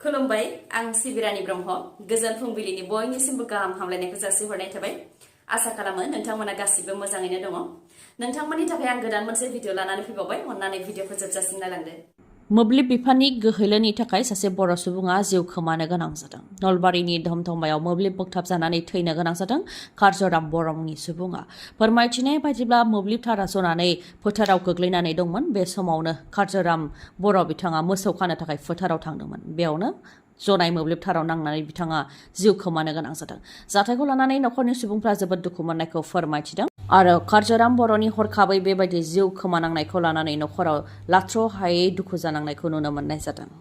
खुलुमबाय आं सिबि रानी ब्रह्म गोजोन फुंबिलिनि बयनिसिमबो गाहाम हामलायनायखौ जासिहरनाय थाबाय आसा खालामो नोंथांमोना गासिबो मोजाङैनो दङ नोंथांमोननि थाखाय आं गोदान मोनसे भिडिअ लानानै फैबावबाय अन्नानै भिडिअखौ जोबजासिम नायलांदो मोब्लिब बिफाननि गोहोलोनि थाखाय सासे बर' सुबुङा जिउ खोमानो गोनां जादों नलबारिनि धमधमायाव मोब्लिब बोगथाबजानानै थैनो गोनां जादों कारजराम बर' मुंनि सुबुङा फोरमायथिनाय बायदिब्ला मोब्लिब थारा जनानै फोथाराव गोग्लैनानै दंमोन बे समावनो कारजराम बर' बिथाङा मोसौ खानो थाखाय फोथाराव थांदोंमोन बेयावनो जनाय मोब्लिब थाराव नांनानै बिथाङा जिउ खोमानो गोनां जादों जाथायखौ लानानै नखरनि सुबुंफ्रा जोबोद दुखु मोननायखौ फोरमायथिदों आरो कारजराम बर'नि हरखाबै बेबायदि जिउ खोमानांनायखौ लानानै नखराव लाथ्र'हायै दुखु जानांनायखौ नुनो मोननाय जादों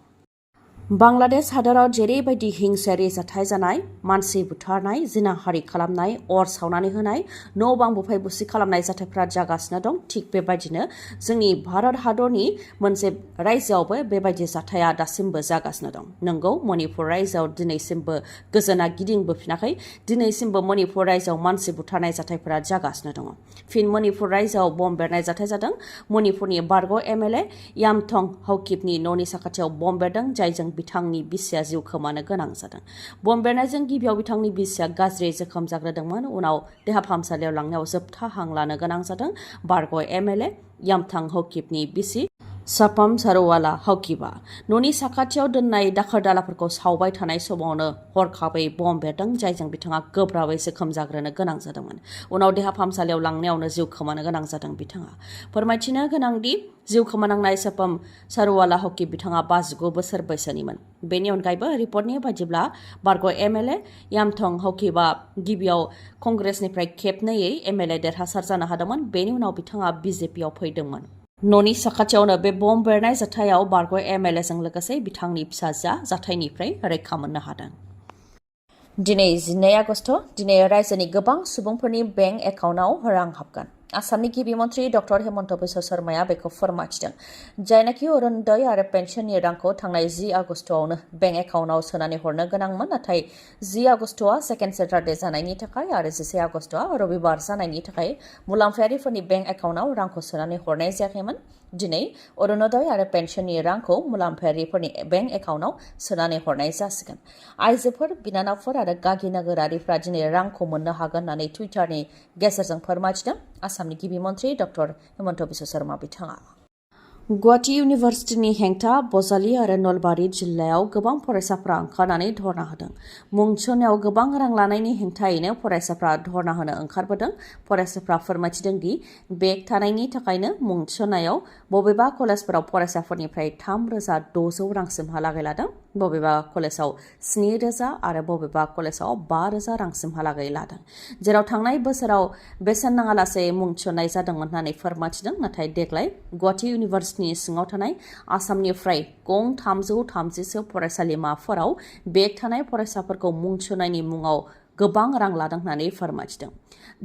बांलादेश हादराव जेरैबायदि हिंसायारि जाथाय जानाय मानसि बुथारनाय जिनाहारि खालामनाय अर सावनानै होनाय न' बां बुफाय बुसि खालामनाय जाथायफ्रा जागासिनो दं थिग बेबायदिनो जोंनि भारत हादरनि मोनसे रायजोआवबो बेबायदि जाथाया दासिमबो जागासिनो दं नंगौ मणिपुर रायजोआव दिनैसिमबो गोजोना गिदिंबोफिनाखै दिनैसिमबो मणिपुर रायजोआव मानसि बुथारनाय जाथायफोरा जागासिनो दङ फिन मणिपुर रायजोआव बम बेरनाय जाथाय जादों मणिपुरनि बारग' एमएलए यामथं हौकिपनि न'नि साखाथियाव बम बेरदों जायजों बिथांनि बिसिया जिउ खोमानो गोनां जादों बम बेरनायजों गिबियाव बिथांनि बिसिया गाज्रि जोखोम जाग्रोदोंमोन उनाव देहा फाहामसालियाव लांनायाव जोबथा हां लानो गोनां जादों बारग' एमएलए यामथं हौकिपनि बिसि सापाम सारवाला हौकिबा न'नि साखाथियाव दोननाय दाखोर दालाफोरखौ सावबाय थानाय समावनो हरखाबै बम बेरदों जायजों बिथाङा गोब्राबै जोखोम जाग्रोनो गोनां जादोंमोन उनाव देहा फाहामसालियाव लांनायावनो जिउ खोमानो गोनां जादों बिथाङा फोरमायथिनो गोनांदि जिउ खोमानांनाय सापाम सारवाला हौकिब बिथाङा 59 बोसोर बैसोनिमोन बेनि अनगायैबो रिपर्टनि बायदिब्ला बारग' एमएलए यामथं हौकिबा गिबियाव कंग्रेसनिफ्राय खेबनैयै एमएलए देरहासार जानो हादोंमोन बेनि उनाव बिथाङा बिजेपिआव फैदोंमोन न'नि साखाथियावनो बे बम बेरनाय जाथायाव बारग' एमएलएजों लोगोसे बिथांनि फिसाजोआ जाथायनिफ्राय रैखा मोननो हादों दिनै 12 आगस्ट दिनै रायजोनि गोबां सुबुंफोरनि बेंक एकाउन्टआव रां हाबगोन आसामनि गिबि मन्थ्रि डक्टर हेमन्त बिश्व शर्माया बेखौ फोरमायथिदों जायनाखि अरुणोदय आरो पेन्सननि रांखौ थांनाय 10 आगस्टआवनो बेंक एकाउन्टआव सोनानै हरनो गोनांमोन नाथाय 10 आगस्टआ सेकेन्ड सेटारडे जानायनि थाखाय आरो 11 आगस्टआ रबिबार जानायनि थाखाय मुलाम्फायारिफोरनि बेंक एकाउन्टआव रांखौ सोनानै हरनाय जायाखैमोन दिनै अरुणोदय आरो पेन्सननि रांखौ मुलाम्फायारिफोरनि बेंक एकाउन्टआव सोनानै हरनाय जासिगोन आइजोफोर बिनानावफोर आरो गागि नोगोरारिफ्रा दिनै रांखौ मोननो हागोन होननानै टुइटारनि गेजेरजों फोरमायथिदों आसामनि गिबि मन्थ्रि डक्टर हेमन्त बिश्व शर्मा बिथाङा गुवाहाटी इउनिभार्सिटिनि हेंथा बजालि आरो नलबारि जिल्लायाव गोबां फरायसाफ्रा ओंखारनानै धरना होदों मुं थिसननायाव गोबां रां लानायनि हेंथायैनो फरायसाफ्रा धरना होनो ओंखारबोदों फरायसाफ्रा फोरमायथिदों दि बेग थानायनि थाखायनो मुं थिसननायाव बबेबा कलेजफोराव फरायसाफोरनिफ्राय 3,600 रांसिमहालागै लादों बबेबा कलेजाव 7,000 आरो बबेबा कलेजाव 5,000 रांसिमहालागै लादों जेराव थांनाय बोसोराव बेसेन नाङालासे मुं थिसननाय जादोंमोन होननानै फोरमायथिदों नाथाय देग्लाय गुवाहाटी इउनिभार्सिटिनि सिङाव थानाय आसामनिफ्राय गं 330सो फरायसालिमाफोराव बेग थानाय फरायसाफोरखौ मुं थिसननायनि मुङाव गोबां रां लादों होननानै फोरमायथिदों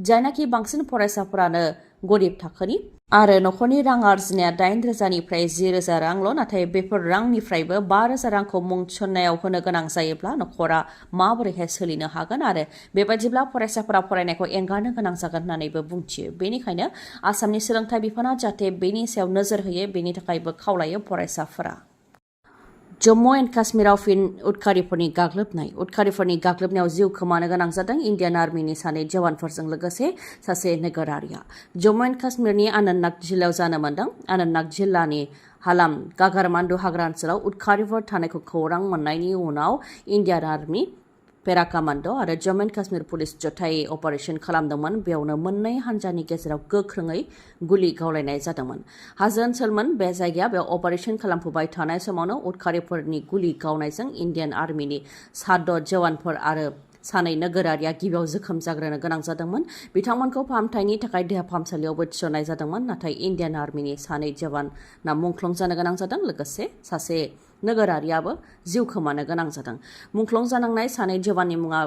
जायनाखि बांसिन फरायसाफोरानो गरिब थाखोनि आरो नखरनि रां आरजिनाया 8,000निफ्राय 10,000 रांल' नाथाय बेफोर रांनिफ्रायबो 5,000 रांखौ मुं थिसननायाव होनो गोनां जायोब्ला नखरा माबोरैहाय सोलिनो हागोन आरो बेबायदिब्ला फरायसाफोरा फरायनायखौ एंगारनो गोनां जागोन होननानैबो बुंथियो बेनिखायनो आसामनि सोलोंथाइ बिफाना जाहाथे बेनि सायाव नोजोर होयो बेनि थाखायबो खावलायो फरायसाफोरा जम्मु एन्ड काश्मीराव फिन उदखारिफोरनि गाग्लोबनायाव जिउ खोमानो गोनां जादों इन्डियान आर्मिनि सानै जवानफोरजों लोगोसे सासे नोगोरारिया जम्मु एन्ड काश्मीरनि आनन्तनाग जिल्लायाव जानो मोन्दों आनन्तनाग जिल्लानि हालाम गागारमान्डु हाग्रा ओनसोलाव उदखारिफोर थानायखौ खौरां मोननायनि उनाव इन्डियान आर्मि पेरा कमान्ड' आरो जम्मु एन्ड काश्मीर पुलिस जथायै अपारेशन खालामदोंमोन बेयावनो मोननै हान्जानि गेजेराव गोख्रोङै गुलि गावलायनाय जादोंमोन हाजो ओनसोलमोन बे जायगाया बेयाव अपारेशन खालामफुबाय थानाय समावनो उदखारिफोरनि गुलि गावनायजों इन्डियान आर्मिनि 7 जवानफोर आरो सानै नोगोरारिया गिबियाव जोखोम जाग्रोनो गोनां जादोंमोन बिथांमोनखौ फाहामथायनि थाखाय देहा फाहामसालियावबो थिसननाय जादोंमोन नाथाय इन्डियान आर्मिनि सानै जवाना मुंख्लं जानो गोनां जादों लोगोसे सासे नोगोरारियाबो जिउ खोमानो गोनां जादों मुंख्लं जानांनाय सानै जवाननि मुङा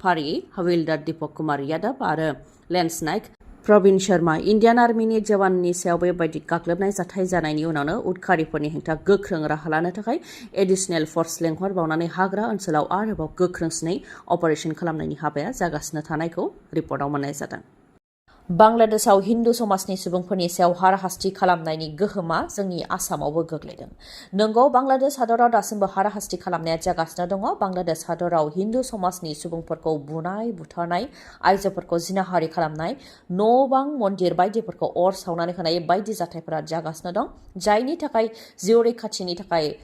फारियै हविलदार दीपक कुमार यादव आरो लेन्स नायक प्रवीण शर्मा इन्डियान आर्मिनि जवाननि सायाव बेबायदि गाग्लोबनाय जाथाय जानायनि उनावनो उदखारिफोरनि हेंथा गोख्रों राहा लानो थाखाय एडिशनेल फर्स लेंहरबावनानै हाग्रा ओनसोलाव आरोबाव गोख्रोंसिनै अपारेशन खालामनायनि हाबाया जागासिनो थानायखौ रिपर्टआव मोननाय जादों बांलादेशआव हिन्दु समाजनि सुबुंफोरनि सायाव हाराहास्ति खालामनायनि गोहोमा जोंनि आसामावबो गोग्लैदों। नंगौ, बांलादेश हादराव दासिमबो हाराहास्ति खालामनाया जागासिनो दङ। बांलादेश हादराव हिन्दु समाजनि सुबुंफोरखौ बुनाय, बुथारनाय, आइजोफोरखौ जिनाहारि खालामनाय, न' बां, मन्दिर बायदिफोरखौ अर सावनानै होनाय बायदि जाथायफोरा जागासिनो दं। जायनि थाखाय जिउ रैखाथिनि थाखाय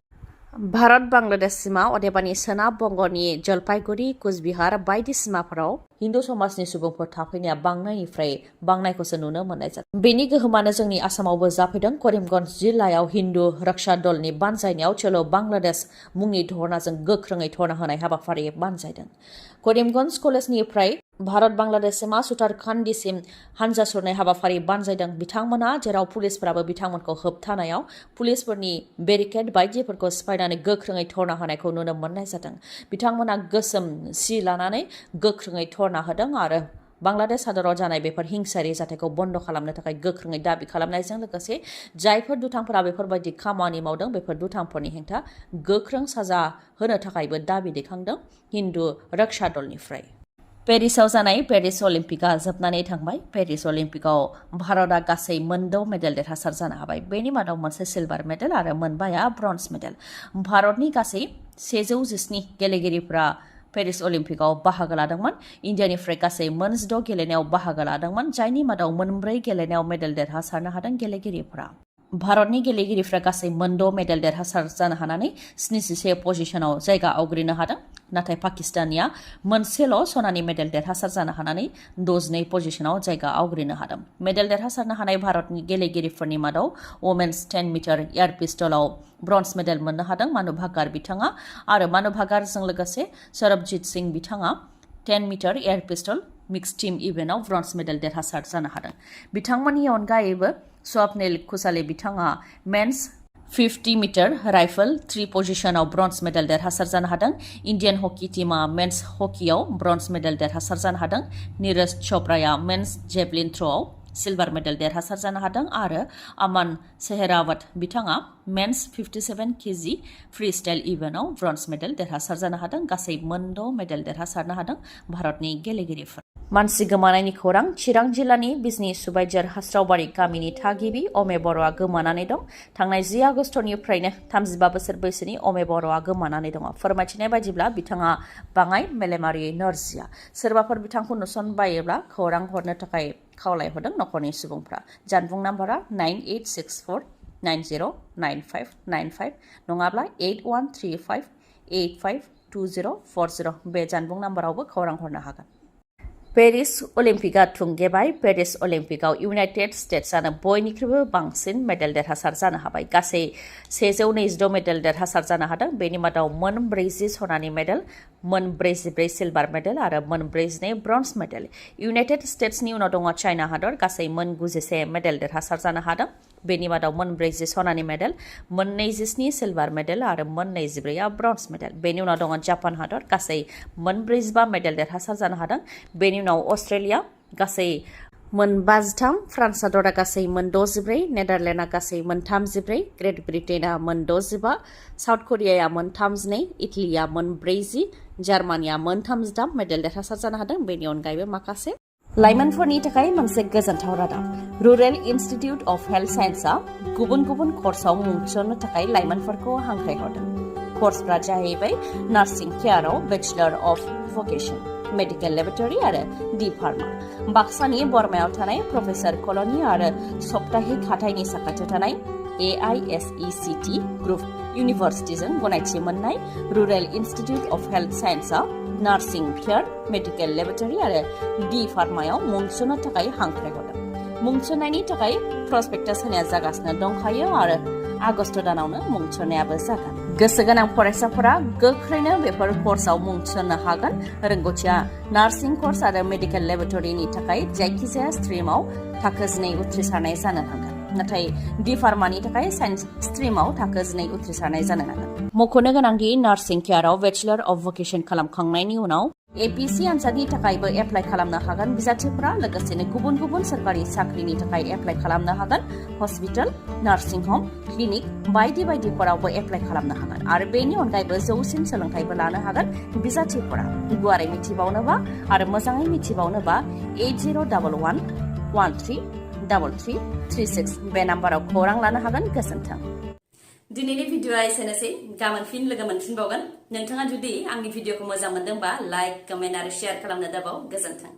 भारत बांलादेश सीमा अदेबानि सोनाब बंगनि जलपाइगुड़ी, कुचबिहार बायदि सीमाफोराव हिन्दु समाजनि सुबुंफोर थाफैनाया बांनायनिफ्राय बांनायखौसो नुनो मोननाय जादों। बेनि गोहोमानो जोंनि आसामावबो जाफैदों। करिमगन्ज जिल्लायाव हिन्दु रक्षा दलनि बानजायनायाव चलो बांलादेश मुंनि धरनाजों गोख्रोङै धरना होनाय हाबाफारि बानजायदों। करिमगन्ज कलेजनिफ्राय भारत बांलादेश सीमा सुतारकान्दिसिम हानजा सुरनाय हाबाफारि बानजायदों बिथांमोना, जेराव पुलिसफोराबो बिथांमोनखौ होबथानायाव पुलिसफोरनि बेरिकेड बायदिफोरखौ सिफायनानै गोख्रोङै धरना होनायखौ नुनो मोननाय जादों। बिथांमोना गोसोम सि लानानै गोख्रोङै धरना होदों आरो बांलादेश हादराव जानाय बेफोर हिंसायारि जाथायखौ बन्द खालामनो थाखाय गोख्रोङै दाबि खालामनायजों लोगोसे जायफोर दुथांफोरा बेफोरबायदि खामानि मावदों बेफोर दुथांफोरनि हेंथा गोख्रों साजा होनो थाखायबो दाबि दैखांदों हिन्दु रक्षा दलनिफ्राय। पेरिसआव जानाय पेरिस अलिम्पिकआ जोबनानै थांबाय। पेरिस अलिम्पिकआव भारतआ गासै मोन6 मेडेल देरहासार जानो हाबाय। बेनि मादाव मोनसे सिलभार मेडेल आरो मोनबाया ब्रन्ज मेडेल। भारतनि गासै 117 गेलेगिरिफोरा पेरिस अलिम्पिकआव बाहागो लादोंमोन। इन्डियानिफ्राय गासै मोन6 गेलेनायाव बाहागो लादोंमोन, जायनि मादाव मोन4 गेलेनायाव मेडेल देरहासारनो हादों गेलेगिरिफोरा। भारतनि गेलेगिरिफ्रा गासै मोन6 मेडेल देरहासार जानो हानानै 77 पजिशनाव जायगा आवग्रिनो हादों। नाथाय पाकिस्तानिया मोनसेल' सनानि मेडेल देरहासार जानो हानानै 62 पजिशनाव जायगा आवग्रिनो हादों। मेडेल देरहासारनो हानाय भारतनि गेलेगिरिफोरनि मादाव वमेन्स 10 मिटार एयार पिस्टलाव ब्रन्ज मेडेल मोननो हादों मानु भाकार बिथाङा, आरो मानु भाकारजों लोगोसे सरबजीत सिंह बिथाङा 10 metre air pistol mix team इभेन्टआव ब्रन्ज मेडेल देरहासार जानो हादों। बिथांमोननि अनगायैबो स्वप्निल कुसाले बिथाङा मेन्स 50 मिटार राइफल 3 पजिशनाव ब्रन्ज मेडेल देरहासार जानो हादों। इन्डियान हकी टीमा मेन्स हकीआव ब्रन्ज मेडेल देरहासार जानो हादों। नीरज चोपड़ाया मेन्स जेभलिन थ्र'आव सिलभार मेडेल देरहासार जानो हादों आरो आमान सेहरावत बिथाङा मेन्स 57 केजि फ्री स्टाइल इभेन्टआव ब्रन्ज मेडेल देरहासार जानो हादों। गासै मोन6 मेडेल देरहासारनो हादों भारतनि गेलेगिरिफोर। मानसि गोमानायनि खौरां। चिरां जिल्लानि बिजनी सुबाइजार हास्रावबारि गामिनि थागिबि अमे बर'आ गोमानानै दं। थांनाय 10 आगस्टनिफ्रायनो 35 बोसोर बैसोनि अमे बर'आ गोमानानै दङ। फोरमायथिनाय बायदिब्ला बिथाङा बाङाय मेलेमारि नोरजिया। सोरबाफोर बिथांखौ नुसनबायोब्ला खौरां हरनो थाखाय खावलायहरदों नखरनि सुबुंफ्रा। जानबुं नाम्बारा 9864909595 नङाब्ला 8135852040। बे जानबुं नाम्बारावबो खौरां हरनो हागोन। पेरिस अलिम्पिकआ थुंगेबाय। पेरिस अलिम्पिकआव इउनाइटेड स्टेट्सआनो बयनिख्रुइबो बांसिन मेडेल देरहासार जानो हाबाय। गासै 126 मेडेल देरहासार जानो हादों। बेनि मादाव मोन 40 सनानि मेडेल, मोन 44 सिलभार मेडेल आरो मोन 42 ब्रन्ज मेडेल। इउनाइटेड स्टेट्सनि उनाव दङ चाइना हादर, गासै मोन 91 मेडेल देरहासार जानो हादों। बेनि मादाव मोन 40 सनानि मेडेल, मोन 27 सिलभार मेडेल आरो मोन 24 ब्रन्ज मेडेल। बेनि उनाव दङ जापान हादर, गासै मोन 45 मेडेल देरहासार जानो हादों। बेनि उनाव अस्ट्रेलिया गासै मोन 53, फ्रान्स हादरा गासै मोन 64, नेदारलेण्डआ गासै मोन 34, ग्रेट ब्रिटेनआ मोन 65, साउथ करियाया मोन 32, इटालिया मोन 40, जार्मानिया मोन 38 मेडेल देरहासार जानो हादों। बेनि अनगायैबो माखासे लाइमोनफोरनि थाखाय मोनसे गोजोनथाव रादाब। रुरेल इनस्टिट्यूट अफ हेल्थ साइन्सआ गुबुन गुबुन कर्सआव मुं थिसननो थाखाय लाइमोनफोरखौ हांख्रायहरदों। कर्सफोरा जाहैबाय नार्सिं केयाराव bachelor of vocation, medical laboratory आरो डी फार्मा। बाक्सानि बरमायाव थानाय प्रफेसर कल'नि आरो सप्ताहिक हाथाइनि साखाथियाव थानाय AISECT ग्रुप इउनिभार्सिटिजों गनायथि मोननाय रुरेल इनस्टिट्यूट अफ हेल्थ साइन्सआ नार्सिं केयार, मेडिकेल लेबरेटरी आरो डी फार्मायाव मुं थिसननो थाखाय हांख्रायहरदों। मुं थिसननायनि थाखाय प्रसपेक्टास होनाया जागासिनो दंखायो आरो आगस्ट दानावनो मुं थिसननायाबो जागोन। गोसो गोनां फरायसाफोरा गोख्रैनो बेफोर कर्सआव मुं थिसननो हागोन। रोंग'थिया नार्सिं कर्स आरो मेडिकेल लेबरेटरीनि थाखाय जायखिजाया स्ट्रिमाव थाखो 12 उथ्रिसारनाय जानो नांगोन। नाथाय डी फार्मानि थाखाय साइन्स स्ट्रिमाव थाखो 12 उथ्रिसारनाय जानो नांगोन। मख'नो गोनांदि नार्सिं केयाराव बेचलर अफ भकेशन खालामखांनायनि उनाव APC आनजादनि थाखायबो एप्लाइ खालामनो हागोन बिजाथिफोरा। लोगोसेनो गुबुन गुबुन सोरखारि साख्रिनि थाखाय एप्लाइ खालामनो हागोन। हस्पिटाल, नार्सिं हम, क्लिनिक बायदि बायदिफोरावबो एप्लाइ खालामनो हागोन आरो बेनि अनगायैबो जौसिन सोलोंथाइबो लानो हागोन बिजाथिफोरा। गुवारै मिथिबावनोबा आरो मोजाङै मिथिबावनोबा 8011 133336 बे नाम्बाराव खौरां लानो हागोन। गोजोन्थों। दिनैनि भिडिअआ एसेनोसै, गाबोन फिन लोगो मोनफिनबावगोन। नोंथाङा जुदि आंनि भिडिअखौ मोजां मोनदोंबा लाइक, कमेन्ट आरो शेयार खालामनो दाबाव। गोजोन्थों।